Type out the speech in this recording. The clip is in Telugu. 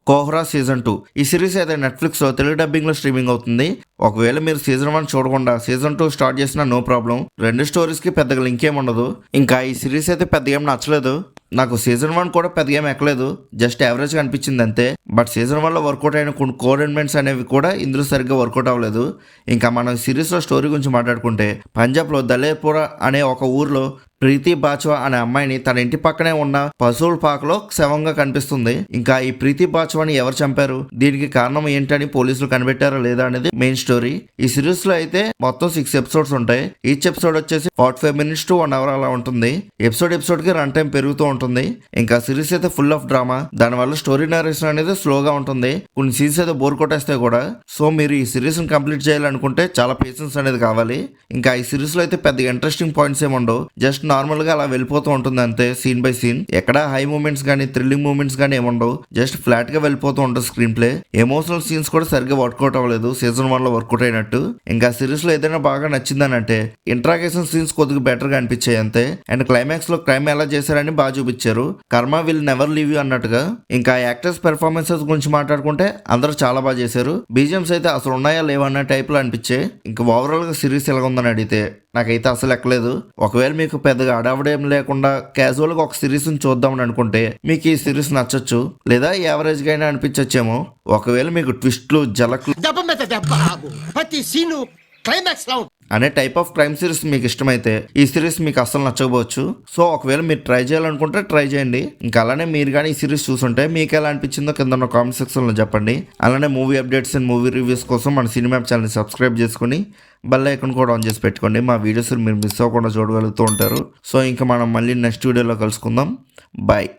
కోహ్రా సీజన్ 2 ఈ సిరీస్ అయితే నెట్ఫ్లిక్స్ లో తెలుగు డబ్బింగ్ లో స్ట్రీమింగ్ అవుతుంది. ఒకవేళ మీరు సీజన్ 1 చూడకుండా సీజన్ 2 స్టార్ట్ చేసినా నో ప్రాబ్లం. రెండు స్టోరీస్ కి పెద్దగా లింక్ ఏమి ఉండదు. ఇంకా ఈ సిరీస్ అయితే పెద్దగా ఏం నచ్చలేదు. నాకు సీజన్ 1 కూడా పెద్దగా ఏం ఎక్కలేదు, జస్ట్ యావరేజ్ గా అనిపించింది అంతే. బట్ సీజన్ 1 లో వర్కౌట్ అయిన కొన్ని కోర్ ఎలిమెంట్స్ అనేవి కూడా ఇందులో సరిగ్గా వర్కౌట్ అవ్వలేదు. ఇంకా మనం సిరీస్ లో స్టోరీ గురించి మాట్లాడుకుంటే, పంజాబ్ లో దలేపురా అనే ఒక ఊర్లో ప్రీతి బాచ్వా అనే అమ్మాయిని తన ఇంటి పక్కనే ఉన్న పశువుల పాకలో శవంగా కనిపిస్తుంది. ఇంకా ఈ ప్రీతి బాచ్వాని ఎవరు చంపారు, దీనికి కారణం ఏంటని పోలీసులు కనిపెట్టారా లేదా అనేది మెయిన్ స్టోరీ. ఈ సిరీస్ లో అయితే మొత్తం 6 ఎపిసోడ్స్ ఉంటాయి. ఈచ్ ఎపిసోడ్ వచ్చేసి 45 minutes to 1 hour అలా ఉంటుంది. ఎపిసోడ్ కి రన్ టైం పెరుగుతూ ఉంటుంది. ఇంకా సిరీస్ అయితే ఫుల్ ఆఫ్ డ్రామా, దాని వల్ల స్టోరీ నరేషన్ అనేది స్లోగా ఉంటుంది. కొన్ని సీన్స్ అయితే బోర్ కొట్టేస్తాయి కూడా. సో మీరు ఈ సిరీస్ ని కంప్లీట్ చేయాలనుకుంటే చాలా పేషెన్స్ అనేది కావాలి. ఇంకా ఈ సిరీస్ లో అయితే పెద్ద ఇంట్రెస్టింగ్ పాయింట్స్ ఏమి ఉండవు, జస్ట్ నార్మల్ గా అలా వెళ్ళిపోతూ ఉంటుంది అంతే. సీన్ బై సీన్ ఎక్కడ హై మూమెంట్స్ గానీ థ్రిల్లింగ్ మూమెంట్స్ గానీ ఏముండవు, జస్ట్ ఫ్లాట్ గా వెళ్ళిపోతూ ఉంటుంది స్క్రీన్ ప్లే. ఎమోషనల్ సీన్స్ కూడా సరిగ్గా వర్కౌట్ అవ్వలేదు సీజన్ 1 లో వర్కౌట్ అయినట్టు. ఇంకా సిరీస్ లో ఏదైనా బాగా నచ్చిందని అంటే ఇంట్రాగేషన్ సీన్స్ కొద్దిగా బెటర్ గా అనిపించాయి అంతే. అండ్ క్లైమాక్స్ లో క్రైమ్ ఎలా చేశారని బాగా చూపించారు, కర్మ విల్ నెవర్ లీవ్ యూ అన్నట్టుగా. ఇంకా యాక్టర్స్ పెర్ఫార్మెన్సెస్ గురించి మాట్లాడుకుంటే అందరూ చాలా బాగా చేశారు. బీజిఎంస్ అయితే అసలు ఉన్నాయా లేవా అన్న టైప్ లో అనిపించాయి. ఇంకా ఓవరాల్ గా సిరీస్ ఎలా ఉందని అడిగితే నాకైతే అసలు ఎక్కలేదు. ఒకవేళ మీకు పెద్దగా అడవడేం లేకుండా క్యాజువల్ గా ఒక సిరీస్ ని చూద్దామని అనుకుంటే మీకు ఈ సిరీస్ నచ్చొచ్చు, లేదా యావరేజ్ గా అయినా అనిపించచ్చేమో. ఒకవేళ మీకు ట్విస్ట్లు జలక్లు అనే టైప్ ఆఫ్ క్రైమ్ సిరీస్ మీకు ఇష్టమైతే ఈ సిరీస్ మీకు అసలు నచ్చకపోవచ్చు. సో ఒకవేళ మీరు ట్రై చేయాలనుకుంటే ట్రై చేయండి. ఇంకా అలానే మీరు కానీ ఈ సిరీస్ చూసుంటే మీకు ఎలా అనిపించిందో కింద కామెంట్ సెక్షన్ లో చెప్పండి. అలానే movie updates and movie reviews కోసం మన సినిమా ఛానల్ సబ్స్క్రైబ్ చేసుకుని బెల్ ఐకాన్ కూడా ఆన్ చేసి పెట్టుకోండి. మా వీడియోస్ మీరు మిస్ అవ్వకుండా చూడగలుగుతూ ఉంటారు. సో ఇంకా మనం మళ్ళీ నెక్స్ట్ వీడియోలో కలుసుకుందాం. బాయ్.